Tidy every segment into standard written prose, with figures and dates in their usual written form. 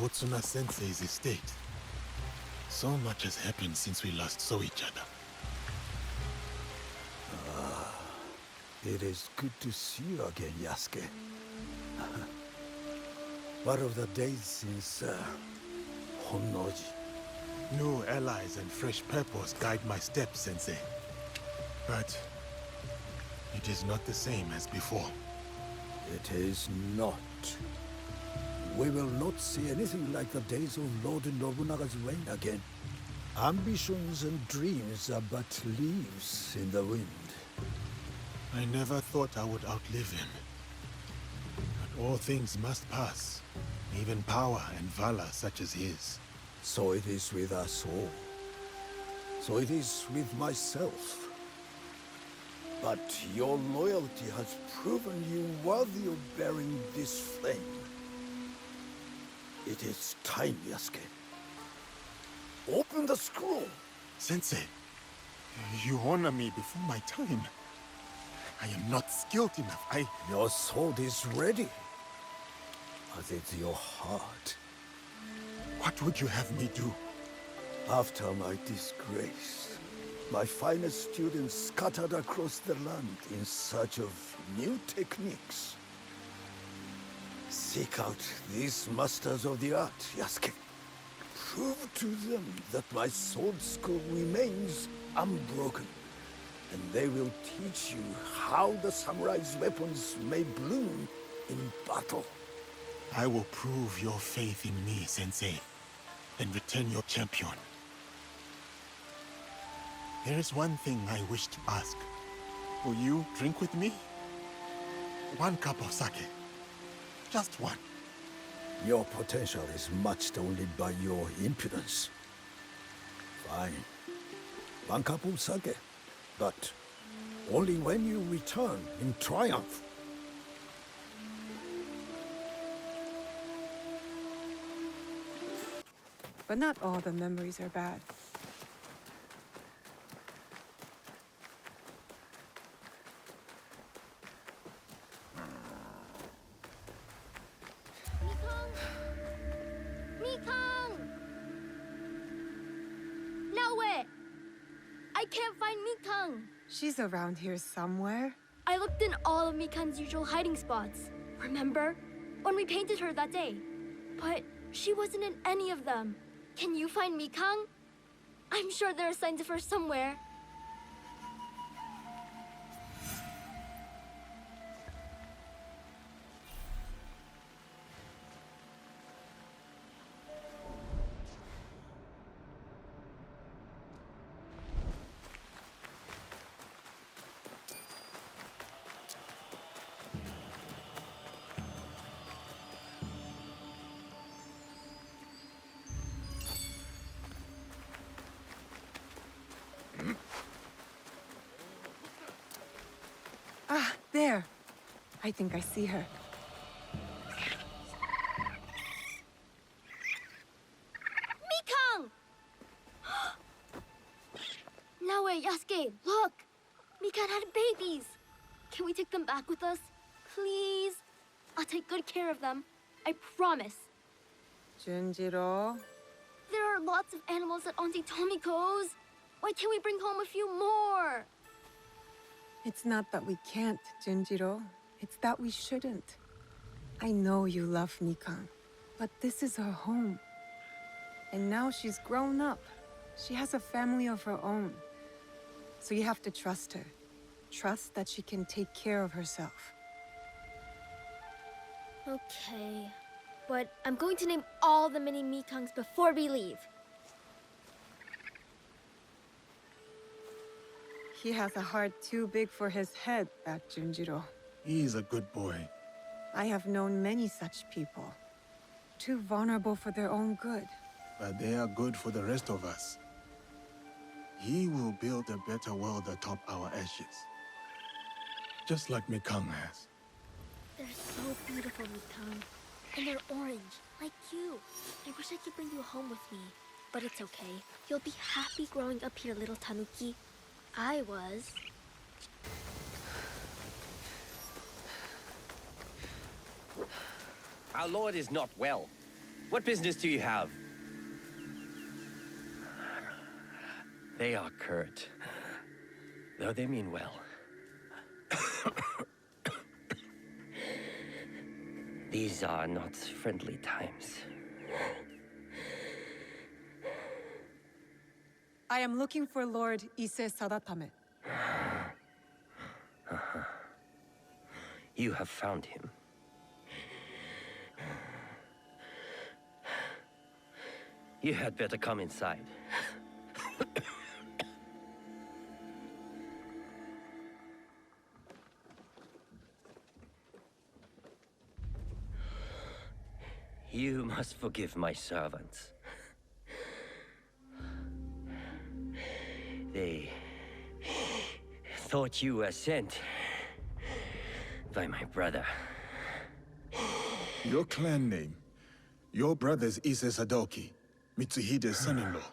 Botsuna-sensei's estate. So much has happened since we last saw each other. It is good to see you again, Yasuke. What of the days since Honnoji? New allies and fresh purpose guide my steps, Sensei. But it is not the same as before. It is not. We will not see anything like the days of Lord Nobunaga's reign again. Ambitions and dreams are but leaves in the wind. I never thought I would outlive him. But all things must pass. Even power and valor such as his. So it is with us all. So it is with myself. But your loyalty has proven you worthy of bearing this flame. It is time, Yasuke. Open the scroll! Sensei, you honor me before my time. I am not skilled enough. Your sword is ready. As is your heart. What would you have me do? After my disgrace, my finest students scattered across the land in search of new techniques. Seek out these masters of the art, Yasuke. Prove to them that my sword school remains unbroken. And they will teach you how the samurai's weapons may bloom in battle. I will prove your faith in me, Sensei, and return your champion. There is one thing I wish to ask. Will you drink with me? One cup of sake. Just one. Your potential is matched only by your impudence. Fine. One cup of sake. But only when you return in triumph. But not all the memories are bad. Mikang! Naoe! I can't find Mikang! She's around here somewhere. I looked in all of Mikang's usual hiding spots. Remember? When we painted her that day. But she wasn't in any of them. Can you find Mikang? I'm sure there are signs of her somewhere. Ah, there. I think I see her. Mikang! Naoe, Yasuke, look! Mikang had babies! Can we take them back with us? Please? I'll take good care of them. I promise. Junjiro. There are lots of animals at Auntie Tomiko's. Why can't we bring home a few more? It's not that we can't, Junjiro. It's that we shouldn't. I know you love Mikang, but this is her home. And now she's grown up. She has a family of her own. So you have to trust her. Trust that she can take care of herself. Okay. But I'm going to name all the mini Mikangs before we leave. He has a heart too big for his head, that Junjiro. He's a good boy. I have known many such people. Too vulnerable for their own good. But they are good for the rest of us. He will build a better world atop our ashes. Just like Mikang has. They're so beautiful, Mikang. And they're orange, like you. I wish I could bring you home with me. But it's okay. You'll be happy growing up here, little Tanuki. I was. Our lord is not well. What business do you have? They are curt, though they mean well. These are not friendly times. I am looking for Lord Ise Sadatame. You have found him. You had better come inside. You must forgive my servants. They thought you were sent by my brother. Your clan name. Your brother's Ise Sadoki, Mitsuhide's son-in-law.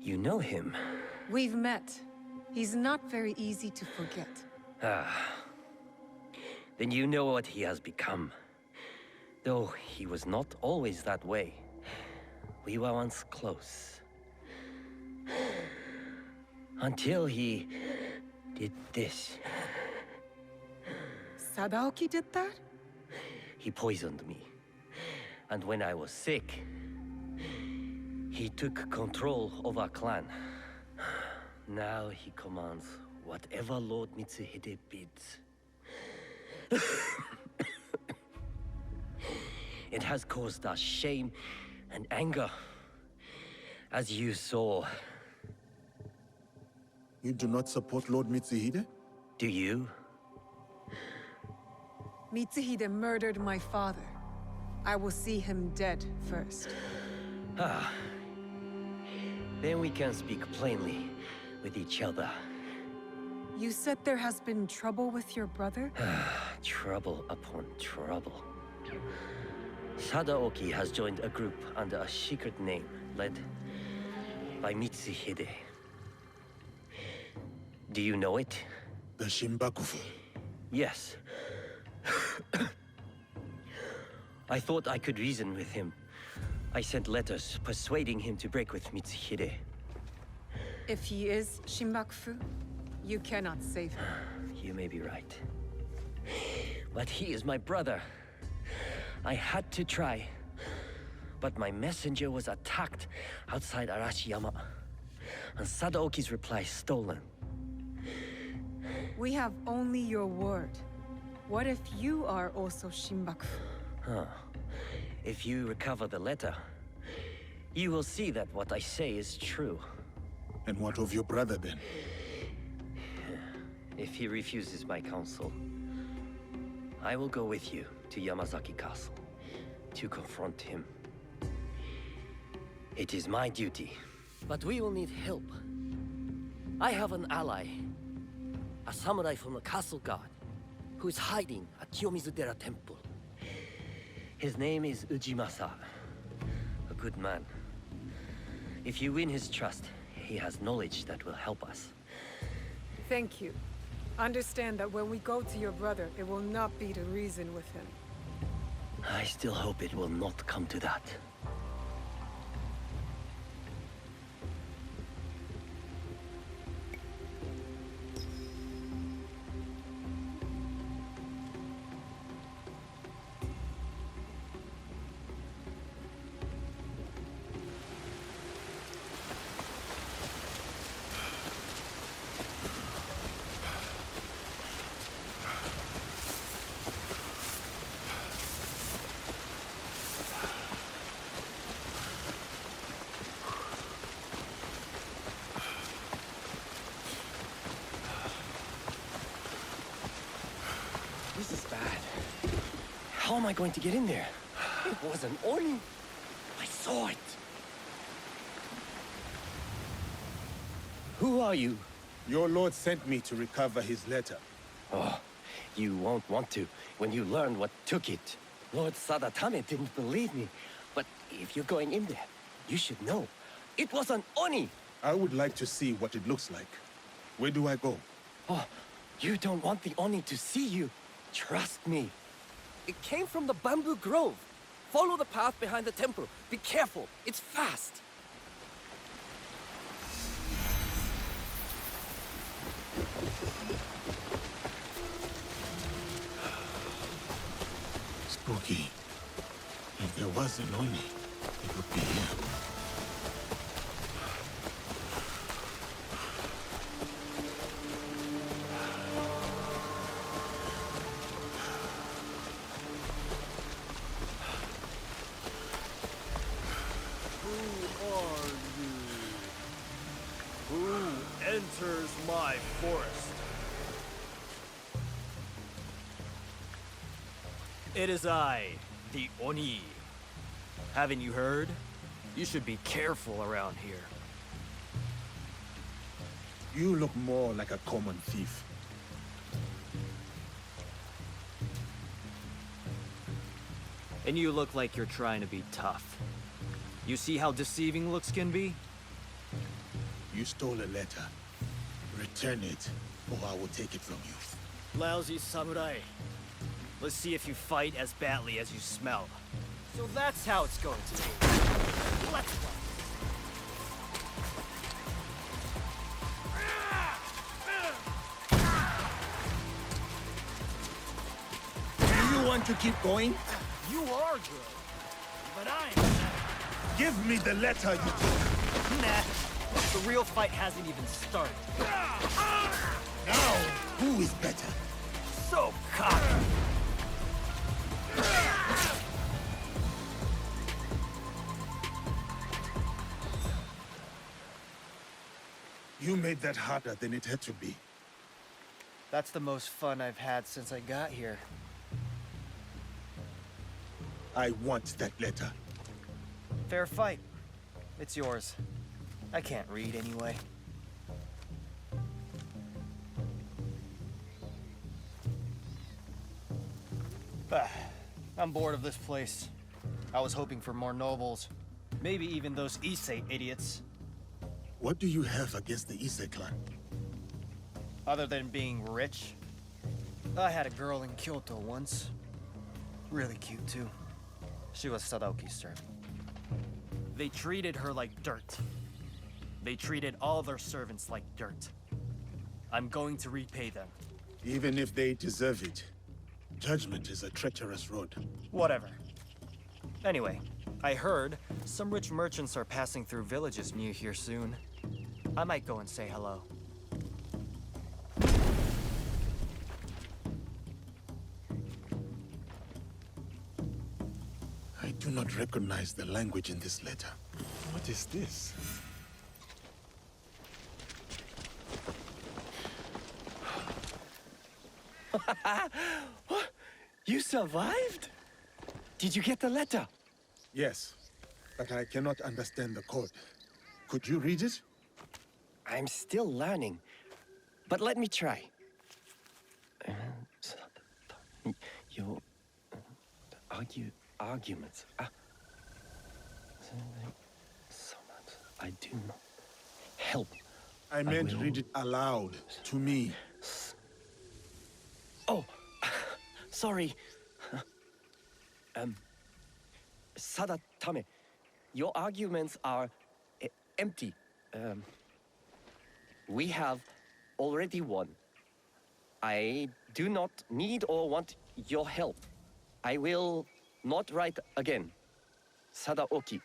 You know him? We've met. He's not very easy to forget. Then you know what he has become. Though he was not always that way. We were once close. Until he did this. Sadaoki did that? He poisoned me. And when I was sick, he took control of our clan. Now he commands whatever Lord Mitsuhide bids. It has caused us shame and anger, as you saw. You do not support Lord Mitsuhide? Do you? Mitsuhide murdered my father. I will see him dead first. Then we can speak plainly with each other. You said there has been trouble with your brother? Trouble upon trouble. Sadaoki has joined a group under a secret name, led by Mitsuhide. Do you know it? The Shinbakufu. Yes. I thought I could reason with him. I sent letters persuading him to break with Mitsuhide. If he is Shinbakufu, you cannot save him. You may be right. But he is my brother. I had to try. But my messenger was attacked outside Arashiyama. And Sadaoki's reply stolen. We have only your word. What if you are also Shinbakufu? If you recover the letter, you will see that what I say is true. And what of your brother then? If he refuses my counsel, I will go with you to Yamazaki Castle to confront him. It is my duty, but we will need help. I have an ally, a samurai from the castle guard, who is hiding at Kiyomizu-dera Temple. His name is Ujimasa, a good man. If you win his trust, he has knowledge that will help us. Thank you. Understand that when we go to your brother, it will not be to reason with him. I still hope it will not come to that. This is bad. How am I going to get in there? It was an Oni. I saw it. Who are you? Your lord sent me to recover his letter. Oh, you won't want to when you learn what took it. Lord Sadatame didn't believe me. But if you're going in there, you should know. It was an Oni! I would like to see what it looks like. Where do I go? Oh, you don't want the Oni to see you. Trust me. It came from the bamboo grove. Follow the path behind the temple. Be careful. It's fast. Spooky. If there was an Oni, it would be here. Enters my forest. It is I, the Oni. Haven't you heard? You should be careful around here. You look more like a common thief. And you look like you're trying to be tough. You see how deceiving looks can be? You stole a letter. Return it, or I will take it from you. Lousy samurai. Let's see if you fight as badly as you smell. So that's how it's going to be. Let's go. Do you want to keep going? You are good, but I'm... Give me the letter you took. Nah. The real fight hasn't even started. Now, who is better? So cocky. You made that harder than it had to be. That's the most fun I've had since I got here. I want that letter. Fair fight. It's yours. I can't read anyway. I'm bored of this place. I was hoping for more nobles. Maybe even those Issei idiots. What do you have against the Issei clan? Other than being rich, I had a girl in Kyoto once. Really cute, too. She was Sadaoki's servant. They treated her like dirt. They treated all their servants like dirt. I'm going to repay them. Even if they deserve it, judgment is a treacherous road. Whatever. Anyway, I heard some rich merchants are passing through villages near here soon. I might go and say hello. I do not recognize the language in this letter. What is this? You survived? Did you get the letter? Yes, but I cannot understand the code. Could you read it? I'm still learning, but let me try. Your arguments. I do not help. I meant read it aloud, to me. Oh, sorry. Sadatame, your arguments are empty. We have already won. I do not need or want your help. I will not write again. Sadaoki.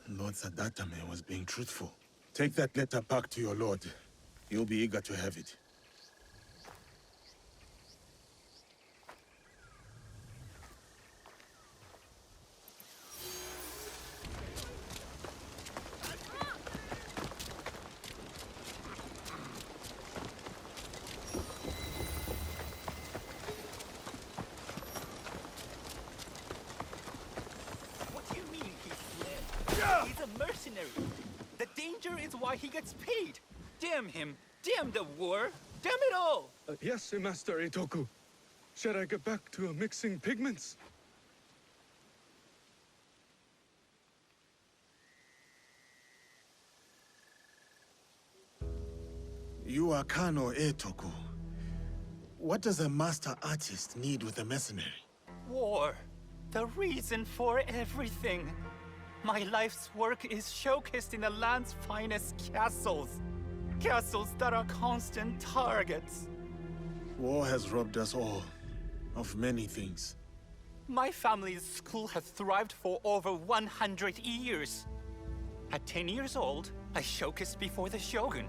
Lord Sadatame was being truthful. Take that letter back to your lord. He'll be eager to have it. What do you mean he fled? He's a mercenary. The danger is why he gets paid. Damn him. Damn the war. Damn it all. Yes, Master Itoku. Should I get back to mixing pigments? You are Kano Eitoku. What does a master artist need with a mercenary? War. the reason for everything. My life's work is showcased in the land's finest castles. Castles that are constant targets. War has robbed us all of many things. My family's school has thrived for over 100 years. At 10 years old, I showcased before the Shogun.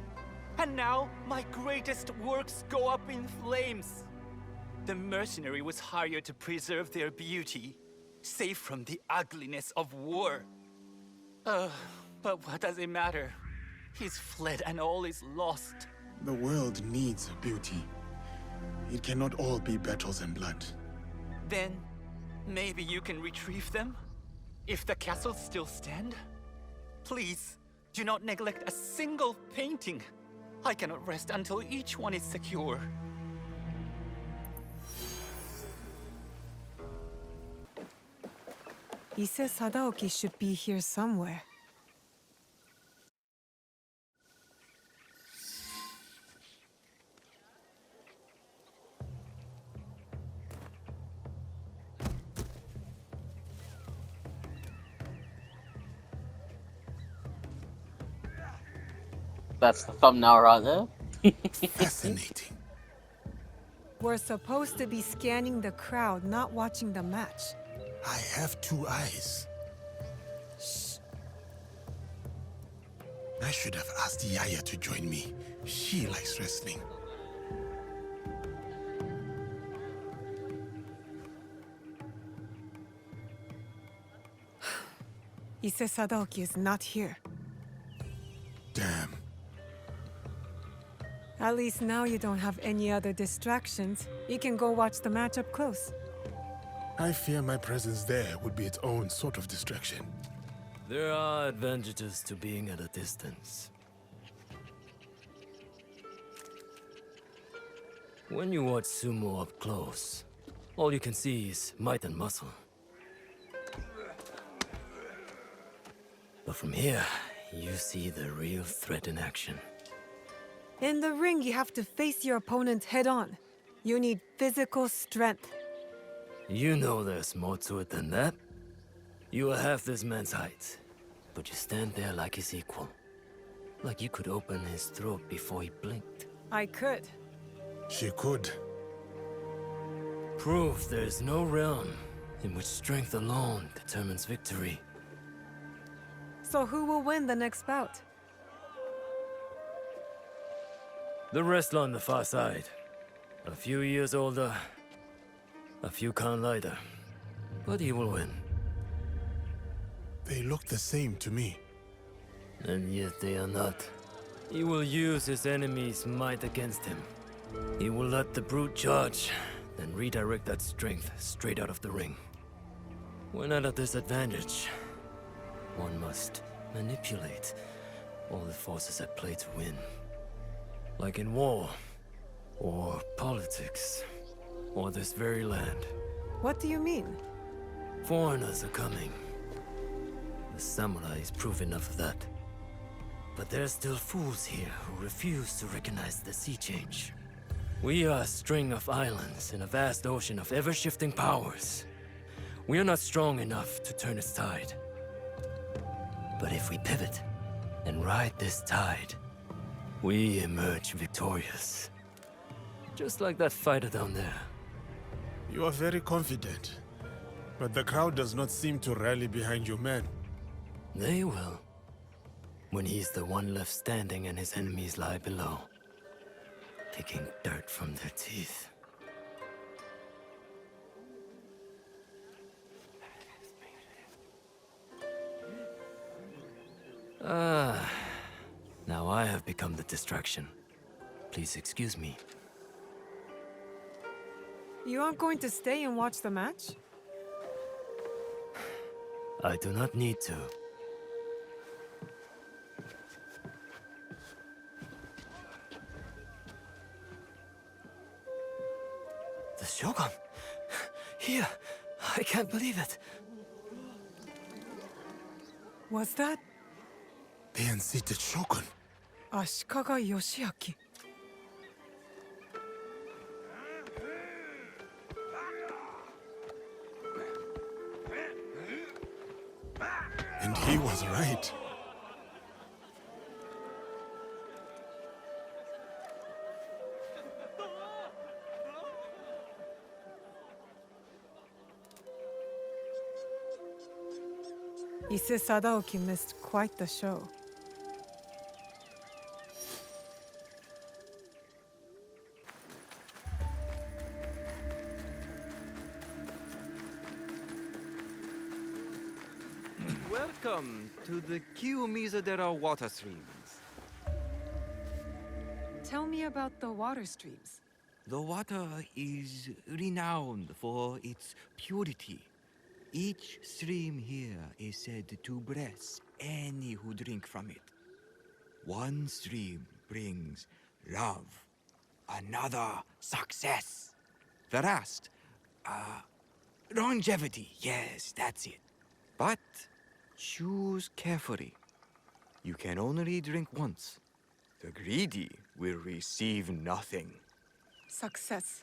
And now, my greatest works go up in flames. The mercenary was hired to preserve their beauty, safe from the ugliness of war. But what does it matter? He's fled and all is lost. The world needs beauty. It cannot all be battles and blood. Then, maybe you can retrieve them? If the castles still stand? Please, do not neglect a single painting. I cannot rest until each one is secure. Ise Sadaoki should be here somewhere. That's the thumbnail right there. Fascinating. We're supposed to be scanning the crowd, not watching the match. I have two eyes. Shh. I should have asked Yaya to join me. She likes wrestling. Ise Sadaoki is not here. Damn. At least now you don't have any other distractions. You can go watch the match up close. I fear my presence there would be its own sort of distraction. There are advantages to being at a distance. When you watch sumo up close, all you can see is might and muscle. But from here, you see the real threat in action. In the ring, you have to face your opponent head-on. You need physical strength. You know there's more to it than that. You are half this man's height, but you stand there like his equal. Like you could open his throat before he blinked. I could. She could. Proof there is no realm in which strength alone determines victory. So who will win the next bout? The wrestler on the far side. A few years older, a few count lighter. But he will win. They look the same to me. And yet they are not. He will use his enemy's might against him. He will let the brute charge, then redirect that strength straight out of the ring. When at a disadvantage, one must manipulate all the forces at play to win. Like in war, or politics, or this very land. What do you mean? Foreigners are coming. The samurais prove enough of that. But there are still fools here who refuse to recognize the sea change. We are a string of islands in a vast ocean of ever-shifting powers. We are not strong enough to turn its tide. But if we pivot and ride this tide, we emerge victorious. Just like that fighter down there. You are very confident. But the crowd does not seem to rally behind your man. They will. When he's the one left standing and his enemies lie below, picking dirt from their teeth. Now I have become the distraction. Please excuse me. You aren't going to stay and watch the match? I do not need to. The Shogun! Here! I can't believe it! Was that The unseated Shogun. Ashikaga Yoshiaki? right. Ise Sadaoki missed quite the show. Welcome to the Kiyomizu-dera water streams. Tell me about the water streams. The water is renowned for its purity. Each stream here is said to bless any who drink from it. One stream brings love, another success, the rest, longevity. Yes, that's it. But choose carefully. You can only drink once. The greedy will receive nothing. Success.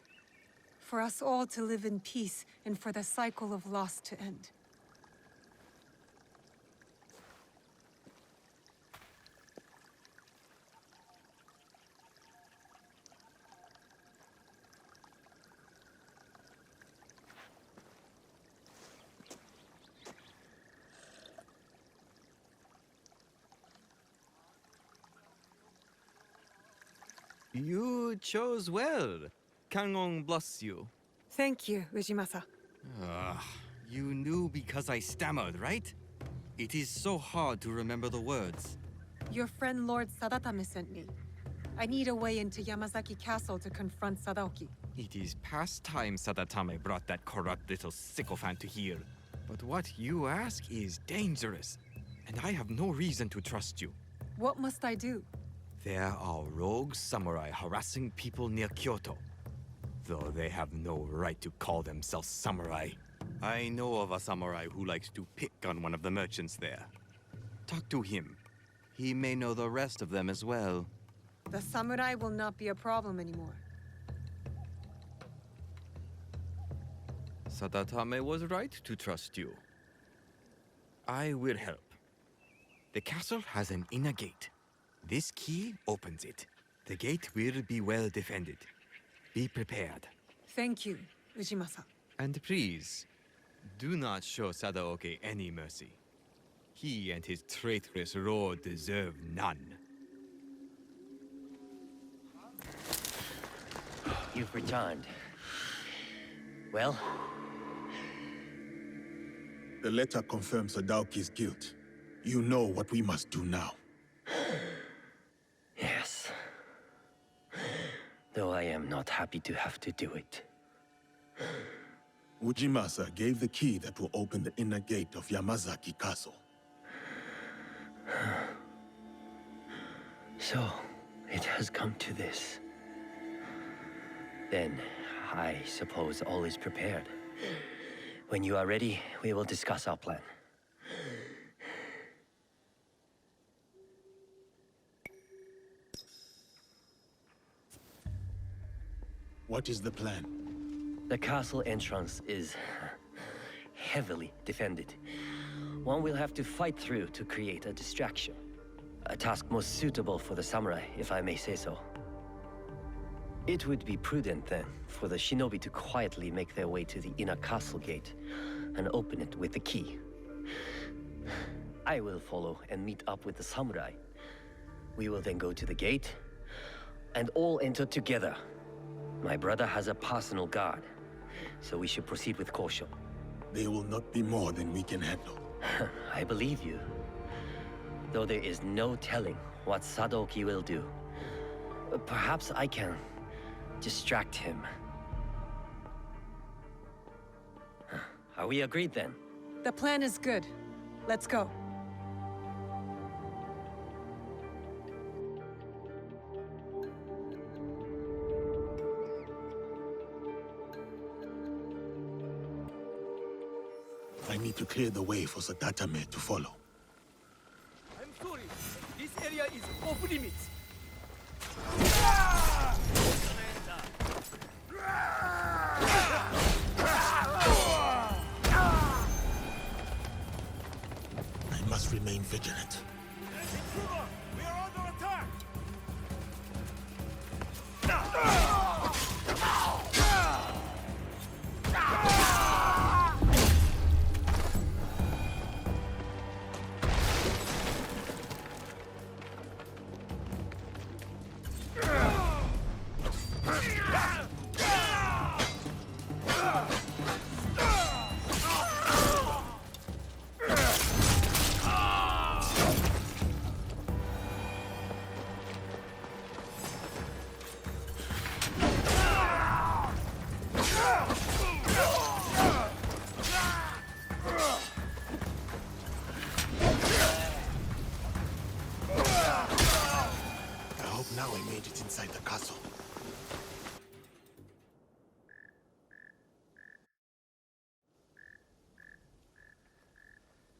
For us all to live in peace and for the cycle of loss to end. You chose well. Kangon bless you. Thank you, Ujimasa. You knew because I stammered, right? It is so hard to remember the words. Your friend Lord Sadatame sent me. I need a way into Yamazaki Castle to confront Sadaoki. It is past time Sadatame brought that corrupt little sycophant to here. But what you ask is dangerous, and I have no reason to trust you. What must I do? There are rogue samurai harassing people near Kyoto, though they have no right to call themselves samurai. I know of a samurai who likes to pick on one of the merchants there. Talk to him. He may know the rest of them as well. The samurai will not be a problem anymore. Sadatame was right to trust you. I will help. The castle has an inner gate. This key opens it. The gate will be well defended. Be prepared. Thank you, Ujimasa. And please, do not show Sadaoki any mercy. He and his traitorous lord deserve none. You've returned. Well? The letter confirms Sadaoki's guilt. You know what we must do now. Yes. Though I am not happy to have to do it. Ujimasa gave the key that will open the inner gate of Yamazaki Castle. So, it has come to this. Then, I suppose all is prepared. When you are ready, we will discuss our plan. What is the plan? The castle entrance is heavily defended. One will have to fight through to create a distraction. A task most suitable for the samurai, if I may say so. It would be prudent then for the shinobi to quietly make their way to the inner castle gate and open it with the key. I will follow and meet up with the samurai. We will then go to the gate and all enter together. My brother has a personal guard, so we should proceed with caution. They will not be more than we can handle. I believe you. Though there is no telling what Sadaoki will do. Perhaps I can distract him. Are we agreed then? The plan is good. Let's go. I need to clear the way for Sadatame to follow. I'm sorry. This area is off limits. I must remain vigilant. put it inside the castle.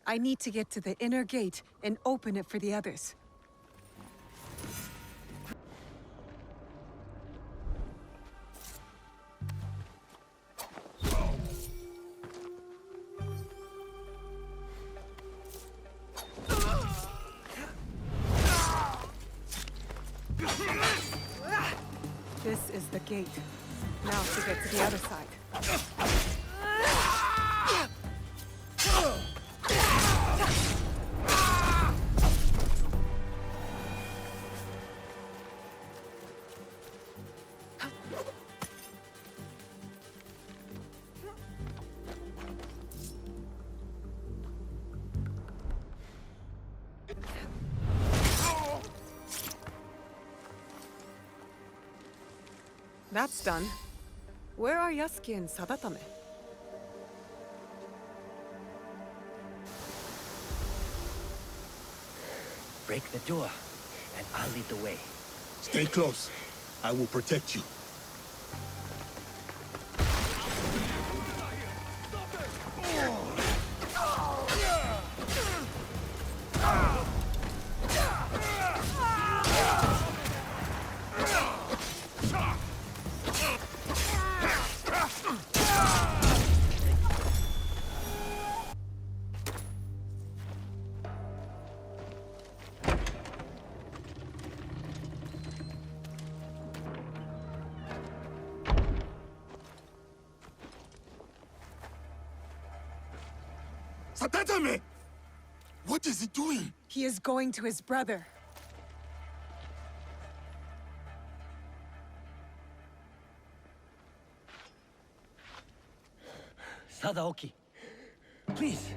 I need to get to the inner gate and open it for the others. This is the gate. Now to get to the other side. That's done. Where are Yasuke and Sadatame? Break the door, and I'll lead the way. Stay close. I will protect you. Sadatame! What is he doing? He is going to his brother. Sadaoki, please.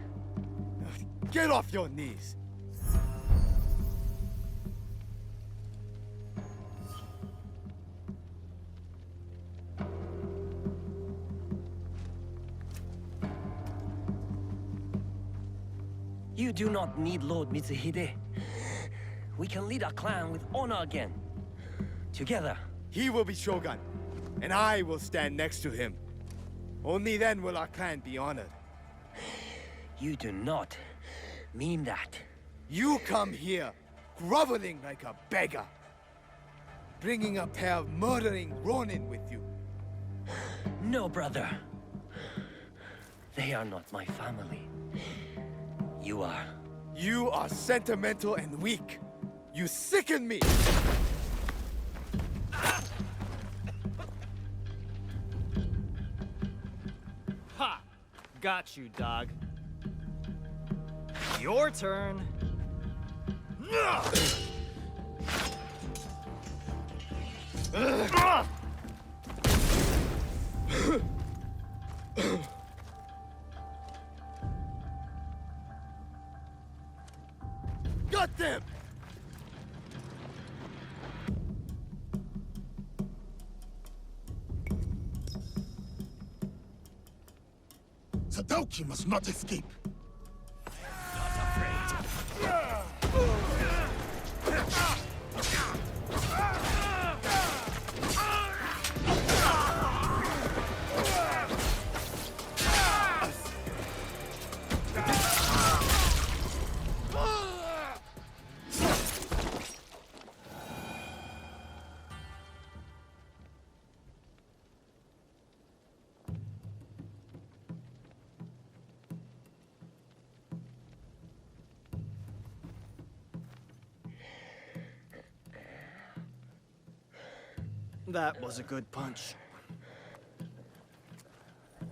Get off your knees! You do not need Lord Mitsuhide. We can lead our clan with honor again. Together. He will be Shogun, and I will stand next to him. Only then will our clan be honored. You do not mean that. You come here, groveling like a beggar, bringing a pair of murdering Ronin with you. No, brother. They are not my family. You are. You are sentimental and weak. You sicken me! Ha! Got you, dog. Your turn. Got them! Sadaoki must not escape. That was a good punch.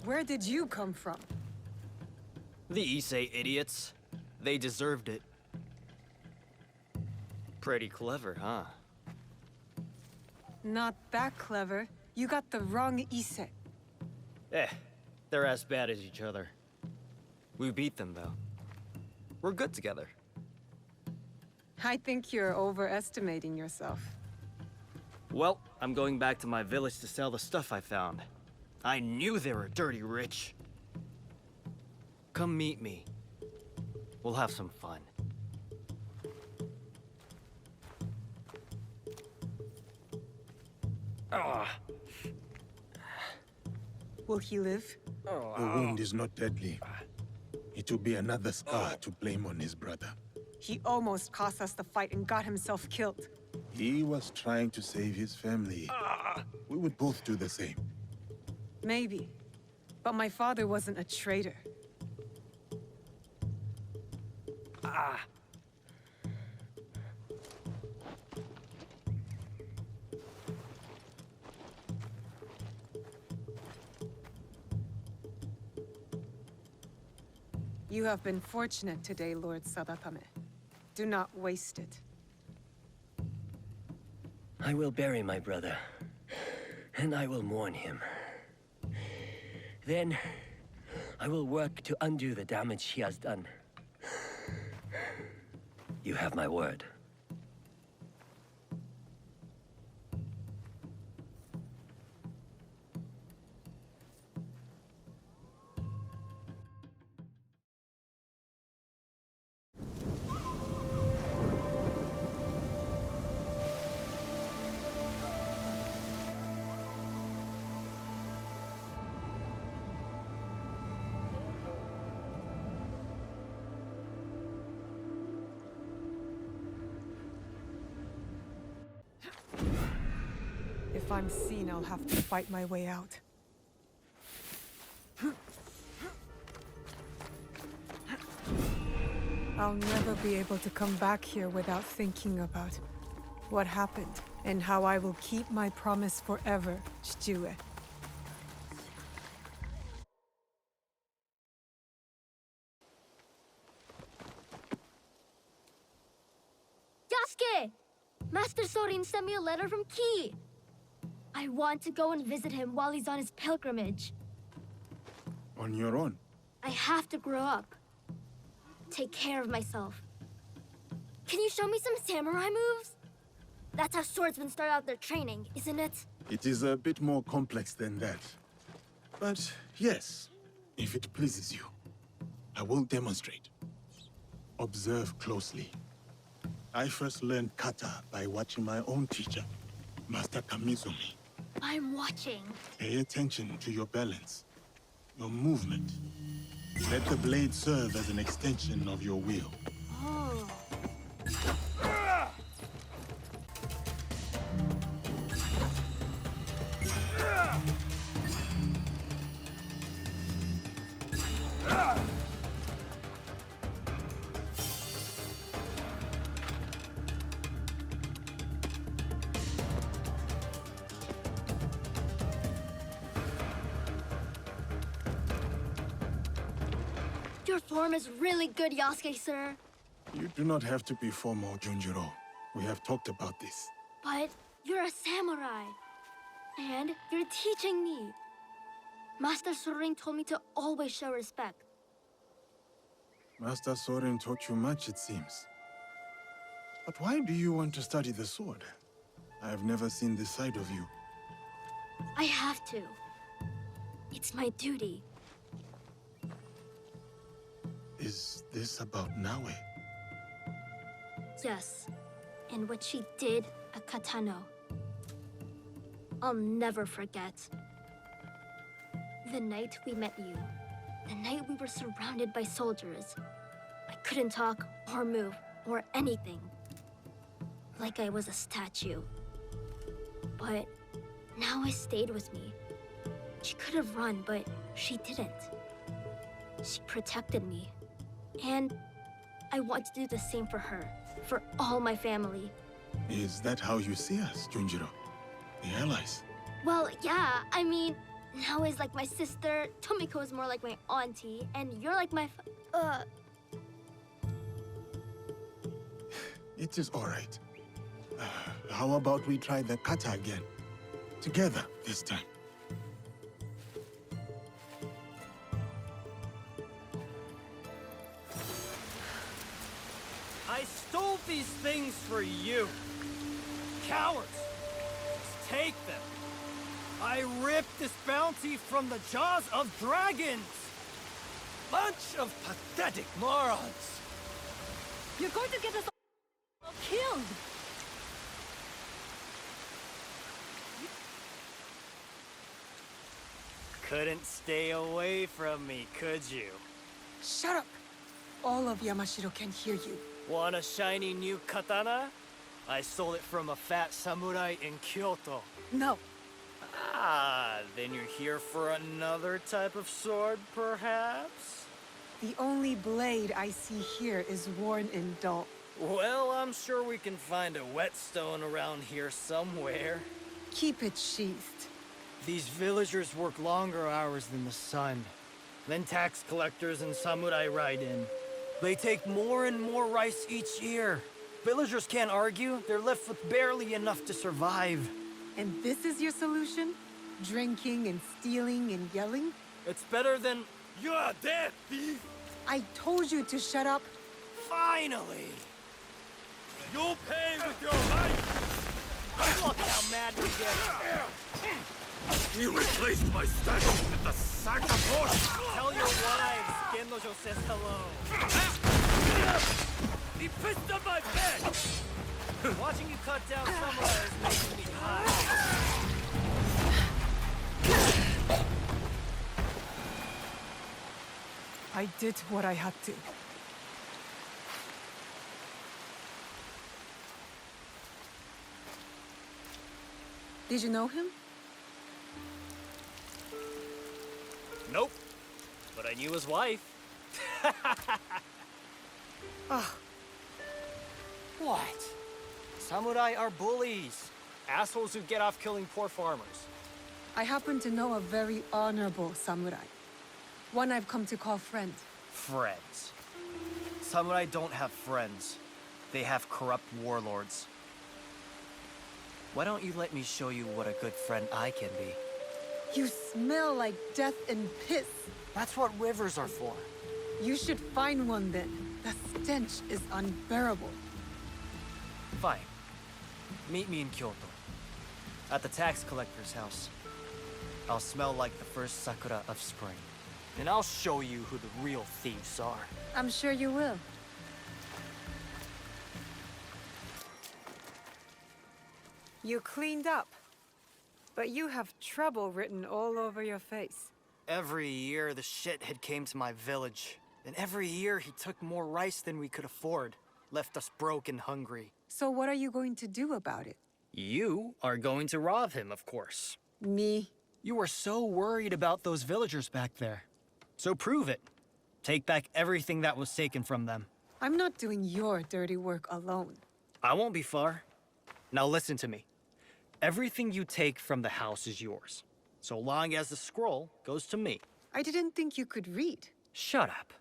Where did you come from? The Issei idiots. They deserved it. Pretty clever, huh? Not that clever. You got the wrong Issei. They're as bad as each other. We beat them, though. We're good together. I think you're overestimating yourself. Well, I'm going back to my village to sell the stuff I found. I knew they were dirty rich. Come meet me. We'll have some fun. Will he live? The wound is not deadly. It will be another scar to blame on his brother. He almost cost us the fight and got himself killed. He was trying to save his family. We would both do the same. Maybe. But my father wasn't a traitor. You have been fortunate today, Lord Sadakame. Do not waste it. I will bury my brother, and I will mourn him. Then, I will work to undo the damage he has done. You have my word. If I'm seen, I'll have to fight my way out. I'll never be able to come back here without thinking about what happened and how I will keep my promise forever, Shijue. Yasuke! Master Sorin sent me a letter from Ki. I want to go and visit him while he's on his pilgrimage. On your own? I have to grow up. Take care of myself. Can you show me some samurai moves? That's how swordsmen start out their training, isn't it? It is a bit more complex than that. But yes, if it pleases you, I will demonstrate. Observe closely. I first learned kata by watching my own teacher, Master Kamizumi. I'm watching. Pay attention to your balance, your movement. Let the blade serve as an extension of your wheel. Oh. Your form is really good, Yasuke, sir. You do not have to be formal, Junjiro. We have talked about this. But you're a samurai. And you're teaching me. Master Sorin told me to always show respect. Master Sorin taught you much, it seems. But why do you want to study the sword? I have never seen this side of you. I have to. It's my duty. Is this about Naoe? Yes. And what she did at Katano. I'll never forget. The night we met you. The night we were surrounded by soldiers. I couldn't talk or move or anything. Like I was a statue. But Naoe stayed with me. She could have run, but she didn't. She protected me. And I want to do the same for her. For all my family. Is that how you see us, Junjiro? The allies? Well, yeah, I mean, Naoe's like my sister, Tomiko is more like my auntie, and you're like my It is all right. How about we try the kata again? Together, this time. I stole these things for you. Cowards! Just take them. I ripped this bounty from the jaws of dragons! Bunch of pathetic morons! You're going to get us all killed! Couldn't stay away from me, could you? Shut up! All of Yamashiro can hear you. Want a shiny new katana? I stole it from a fat samurai in Kyoto. No. Ah, then you're here for another type of sword, perhaps? The only blade I see here is worn and dull. Well, I'm sure we can find a whetstone around here somewhere. Keep it sheathed. These villagers work longer hours than the sun. Then tax collectors and samurai ride in. They take more and more rice each year. Villagers can't argue. They're left with barely enough to survive. And this is your solution? Drinking and stealing and yelling? It's better than... You're dead, thief! I told you to shut up. Finally! You'll pay with your life! Look how mad you're getting. You replaced my statue with the sack of horse! Tell your wives Gennojo says hello. He pissed on my bed! Watching you cut down samurai is making me high. I did what I had to. Did you know him? Nope. But I knew his wife. What? Samurai are bullies. Assholes who get off killing poor farmers. I happen to know a very honorable samurai. One I've come to call friend. Friends. Samurai don't have friends. They have corrupt warlords. Why don't you let me show you what a good friend I can be? You smell like death and piss. That's what rivers are for. You should find one then. The stench is unbearable. Fine. Meet me in Kyoto. At the tax collector's house. I'll smell like the first sakura of spring. And I'll show you who the real thieves are. I'm sure you will. You cleaned up. But you have trouble written all over your face. Every year, the shithead came to my village. And every year, he took more rice than we could afford. Left us broke and hungry. So what are you going to do about it? You are going to rob him, of course. Me? You were so worried about those villagers back there. So prove it. Take back everything that was taken from them. I'm not doing your dirty work alone. I won't be far. Now listen to me. Everything you take from the house is yours. So long as the scroll goes to me. I didn't think you could read. Shut up.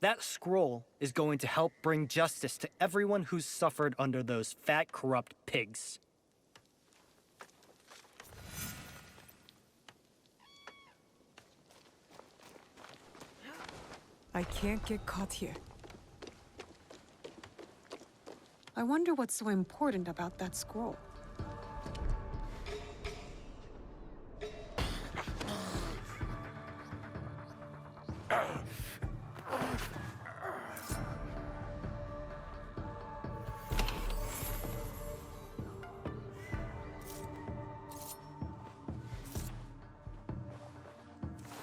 That scroll is going to help bring justice to everyone who's suffered under those fat, corrupt pigs. I can't get caught here. I wonder what's so important about that scroll.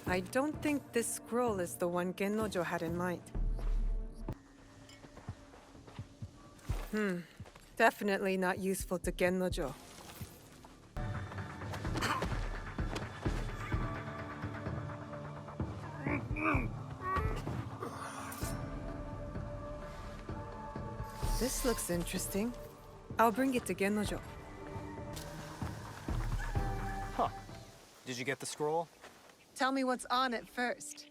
I don't think this scroll is the one Gennojo had in mind. Definitely not useful to Gennojo. This looks interesting. I'll bring it to Gennojo. Huh. Did you get the scroll? Tell me what's on it first.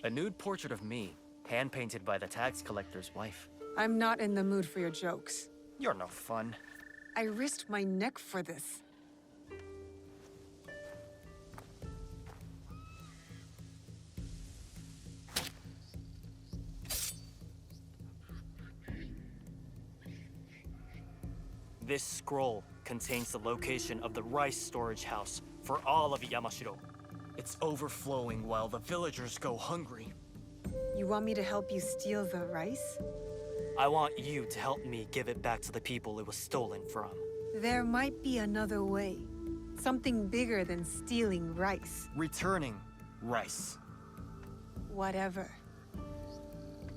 A nude portrait of me, hand-painted by the tax collector's wife. I'm not in the mood for your jokes. You're no fun. I risked my neck for this. This scroll contains the location of the rice storage house for all of Yamashiro. It's overflowing while the villagers go hungry. You want me to help you steal the rice? I want you to help me give it back to the people it was stolen from. There might be another way. Something bigger than stealing rice. Returning rice. Whatever.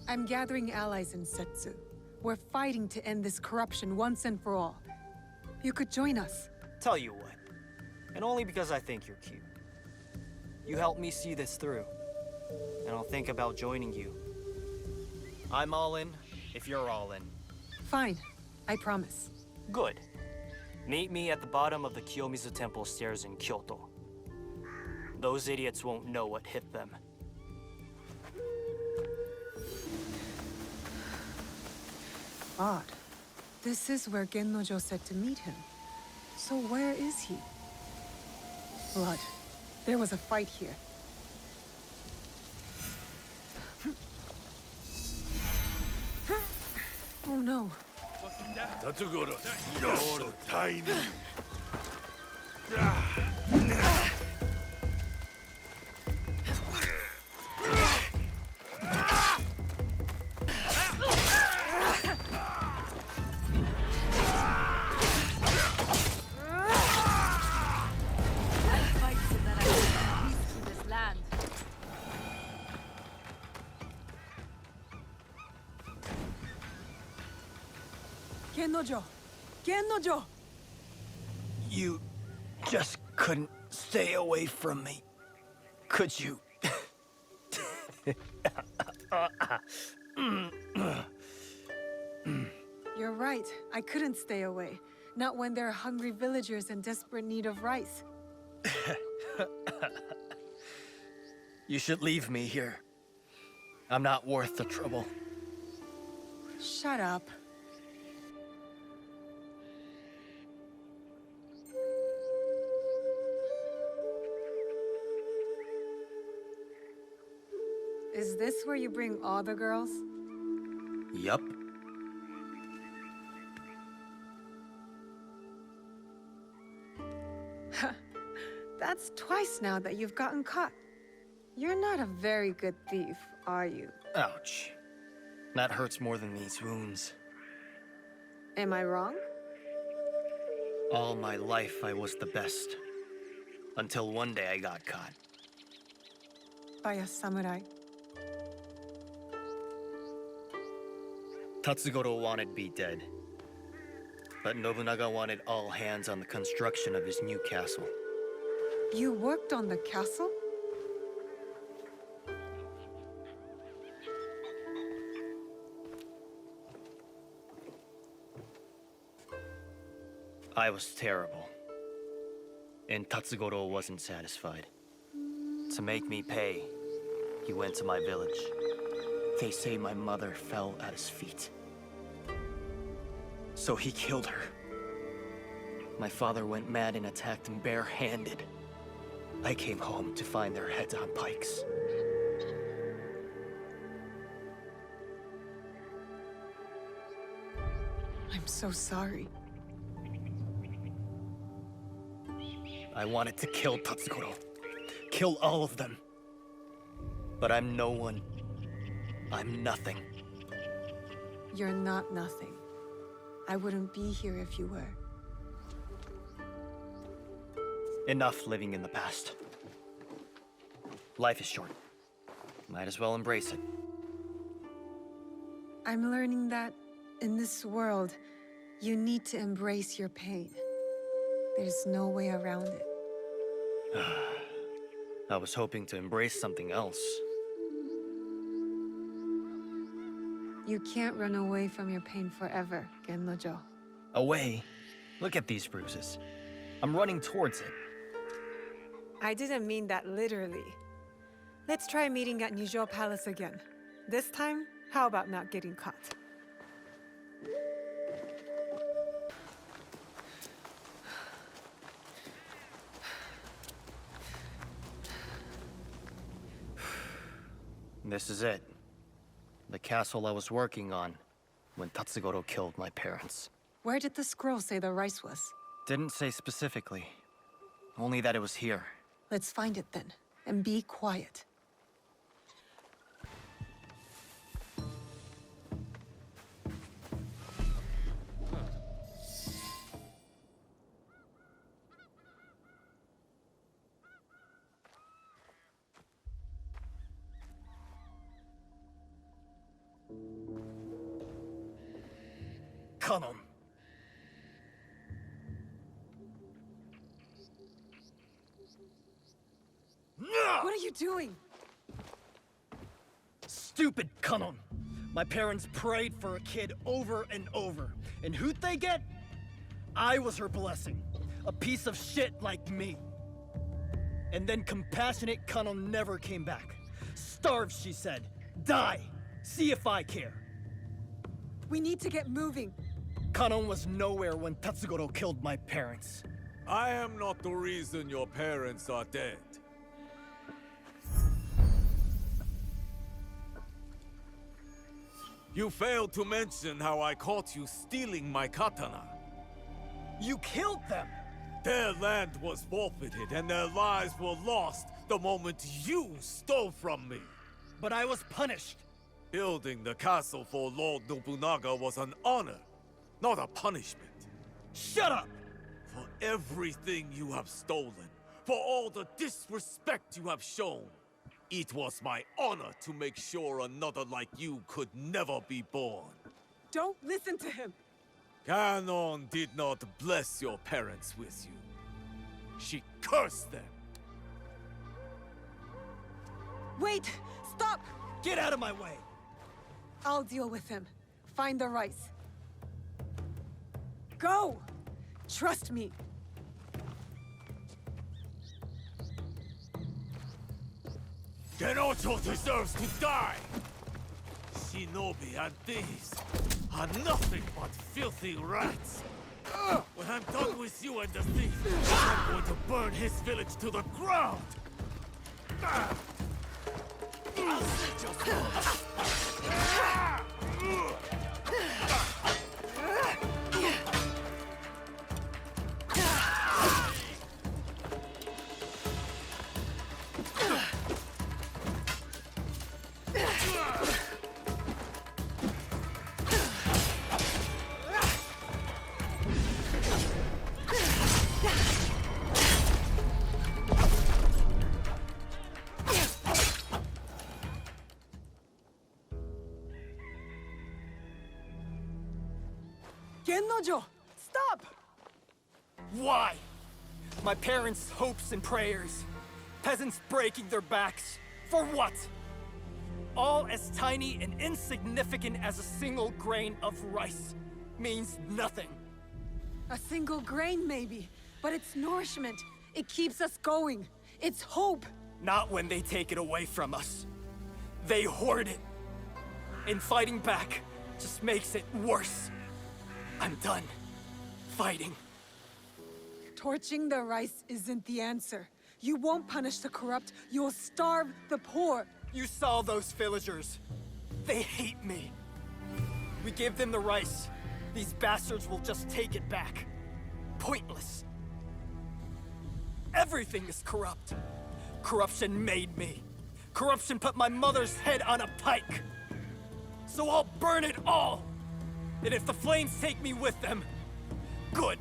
I'm gathering allies in Setsu. We're fighting to end this corruption once and for all. You could join us. Tell you what, and only because I think you're cute. You help me see this through, and I'll think about joining you. I'm all in, if you're all in. Fine. I promise. Good. Meet me at the bottom of the Kiyomizu Temple stairs in Kyoto. Those idiots won't know what hit them. Odd. This is where Gennojo said to meet him. So where is he? Blood. There was a fight here. Oh no. Tatsugoro, you're so tiny. Gennojo! Gennojo! You just couldn't stay away from me, could you? You're right. I couldn't stay away. Not when there are hungry villagers in desperate need of rice. You should leave me here. I'm not worth the trouble. Shut up. Is this where you bring all the girls? Yup. That's twice now that you've gotten caught. You're not a very good thief, are you? Ouch. That hurts more than these wounds. Am I wrong? All my life I was the best. Until one day I got caught. By a samurai. Tatsugoro wanted me dead. But Nobunaga wanted all hands on the construction of his new castle. You worked on the castle? I was terrible. And Tatsugoro wasn't satisfied. To make me pay, he went to my village. They say my mother fell at his feet. So he killed her. My father went mad and attacked him barehanded. I came home to find their heads on pikes. I'm so sorry. I wanted to kill Tatsugoro. Kill all of them. But I'm no one. I'm nothing. You're not nothing. I wouldn't be here if you were. Enough living in the past. Life is short. Might as well embrace it. I'm learning that in this world, you need to embrace your pain. There's no way around it. I was hoping to embrace something else. You can't run away from your pain forever, Gennojo. Away? Look at these bruises. I'm running towards it. I didn't mean that literally. Let's try meeting at Nijo Palace again. This time, how about not getting caught? This is it. The castle I was working on when Tatsugoro killed my parents. Where did the scroll say the rice was? Didn't say specifically. Only that it was here. Let's find it then, and be quiet. Kanon. What are you doing? Stupid Kanon. My parents prayed for a kid over and over. And who'd they get? I was her blessing. A piece of shit like me. And then compassionate Kanon never came back. Starve, she said. Die. See if I care. We need to get moving. Kanon was nowhere when Tatsugoro killed my parents. I am not the reason your parents are dead. You failed to mention how I caught you stealing my katana. You killed them! Their land was forfeited and their lives were lost the moment you stole from me. But I was punished. Building the castle for Lord Nobunaga was an honor, not a punishment. Shut up! For everything you have stolen, for all the disrespect you have shown, it was my honor to make sure another like you could never be born. Don't listen to him. Kanon did not bless your parents with you. She cursed them. Wait! Stop! Get out of my way! I'll deal with him. Find the rice. Go! Trust me. Genocho deserves to die! Shinobi and thieves are nothing but filthy rats. When I'm done with you and the thief, I'm going to burn his village to the ground! I'll set your Gennojo! Stop! Why? My parents' hopes and prayers. Peasants breaking their backs. For what? All as tiny and insignificant as a single grain of rice. Means nothing. A single grain, maybe. But it's nourishment. It keeps us going. It's hope. Not when they take it away from us. They hoard it. And fighting back just makes it worse. I'm done fighting. Torching the rice isn't the answer. You won't punish the corrupt. You'll starve the poor. You saw those villagers. They hate me. We give them the rice. These bastards will just take it back. Pointless. Everything is corrupt. Corruption made me. Corruption put my mother's head on a pike. So I'll burn it all. And if the flames take me with them, good.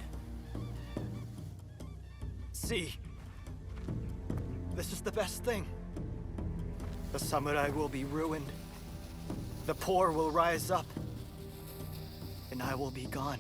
See, this is the best thing. The samurai will be ruined. The poor will rise up. And I will be gone.